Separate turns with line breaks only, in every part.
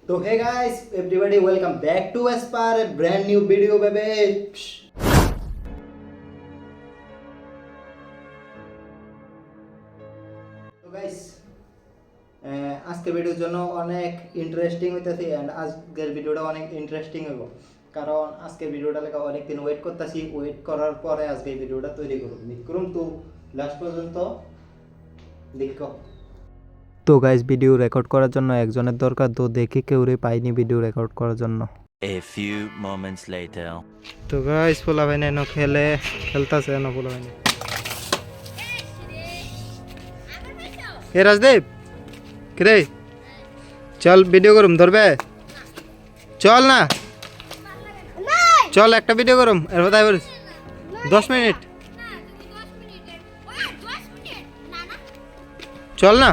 So hey guys, everybody, welcome back to Aspire, a brand new video, baby. So guys, আজকের ভিডিওর জন্য অনেক interesting হইতেছে and আজকের ভিডিওটা অনেক ইন্টারেস্টিং হইব কারণ আজকের ভিডিওটা লেখা অনেক দিন ওয়েট করতেছি ওয়েট করার পরে আজকে এই ভিডিওটা তৈরি করুম তো লাস্ট পর্যন্ত দেখো। তো গাইস ভিডিও রেকর্ড করার জন্য একজনের দরকার, তো দেখি কেউরে পাইনি ভিডিও রেকর্ড করার জন্য।
A few moments later.
তো গাইস পোলা ভাই নেন খেলতাছে না পোলা ভাই। এ রাজদীপ কে চল ভিডিও করুম ধরবে চল না চল একটা ভিডিও করুম এর কথা বলিস 10 মিনিট চল না।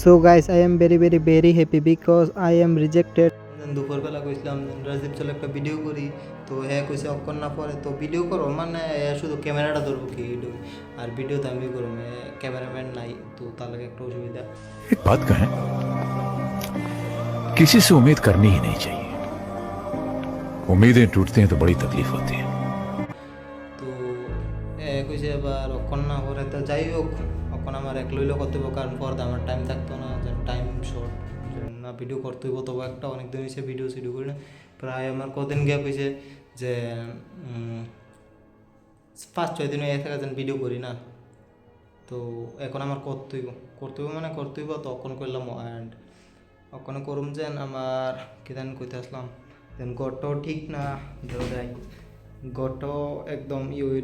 So guys, I am very happy because I am rejected. দুপুরবেলা কইছিলাম রাজদীপ চল একটা ভিডিও করি, তো হ্যাঁ কইছে অক্ষণ না পরে তো ভিডিও করো মানে শুধু ক্যামেরাটা ধরবো কি আর ভিডিও তো আমি করবো, ক্যামেরাম্যান নাই তো তার লাগে একটা অসুবিধা।
एक बात कहें, किसी से उम्मीद करनी ही नहीं चाहिए। उम्मीदें टूटती हैं तो बड़ी तकलीफ होती है।
তো কইছে এবার অক্ষণ না পরে তো যাই হোক অক্ষণ আমার এক লইলেও করতে হইব কারণ পরে আমার টাইম থাকতো না, টাইম শর্ট না ভিডিও করতে হইব। তবু একটা অনেক দিন হয়েছে ভিডিও করি না, প্রায় আমার কদিন গ্যাপ হয়েছে যে 5-6 দিন হয়ে থাকা যেন ভিডিও করি না। তো এখন আমার করতে হইব তো অক্ষণ করলাম অ্যান্ড অক্ষণে করুম যেন আমার কি জানি কইতে আসলাম যেন গটো ঠিক না দেয় গটো একদম হয়ে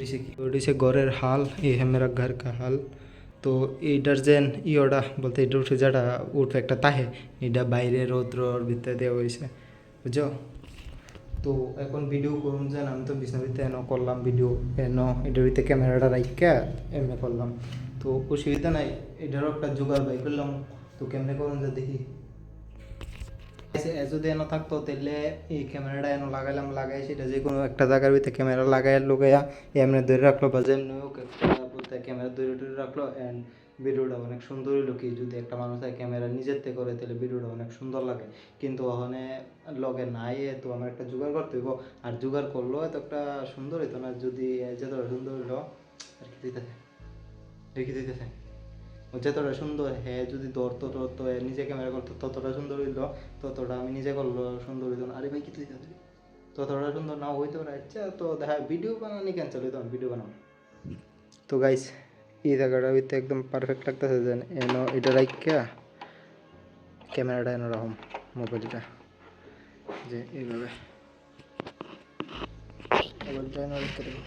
রয়েছে ঘরের হাল এই মেরা ঘর কা হাল। তো এইটার যেন ইয়োটা বলতে এটা উঠে যেটা উঠে একটা তাহে এটা বাইরে রৌদ্রর ভিতরে দেওয়া হয়েছে বুঝছো। তো এখন ভিডিও করুন যেন আমি তো বিছনাবিতে এনো করলাম ভিডিও এনো এটার ভিতরে ক্যামেরাটা রাখা এমনি করলাম, তো অসুবিধা নাই এটারও একটা জোগাড় বাই করলাম। তো কেমনে করুন যে দেখি যদি এনো থাকতো তাহলে এই ক্যামেরাটা এনো লাগাই সেটা যে কোনো একটা জায়গার ভিতরে ক্যামেরা লাগাই লোকাইয়া এমনি ধরে রাখলো বা যেমনি হোক একটা ক্যামেরা ধরে রাখলো অ্যান্ড ভিডিওটা অনেক সুন্দর হইলো। কি যদি একটা মানুষ ক্যামেরা নিজের থেকে করে তাহলে ভিডিওটা অনেক সুন্দর লাগে, কিন্তু ওখানে লগে নাই তো আমার একটা জোগাড় করতে হইব আর জোগাড় করলেও এত একটা সুন্দর হইতো না যদি যতটা সুন্দর হইলো আর কি দিতেছে যতটা সুন্দর হ্যাঁ যদি ধরতো নিজে ক্যামেরা করতো ততটা সুন্দর হইলো, ততটা আমি নিজে করলো সুন্দর হইতো না। আরে ভাই কিছু দিতে ততটা সুন্দর না হইতো না। আচ্ছা তো দেখা ভিডিও বানানি ক্যান্সেল হইতো ভিডিও বানাবো। তো গাইস এই জায়গাটা হইতে একদম পারফেক্ট লাগতেছে যেন এনো এটা রাইখা ক্যামেরাটা এনো রকম মোবাইলটা যে এইভাবে মোবাইলটা এনো রেখে দেবো।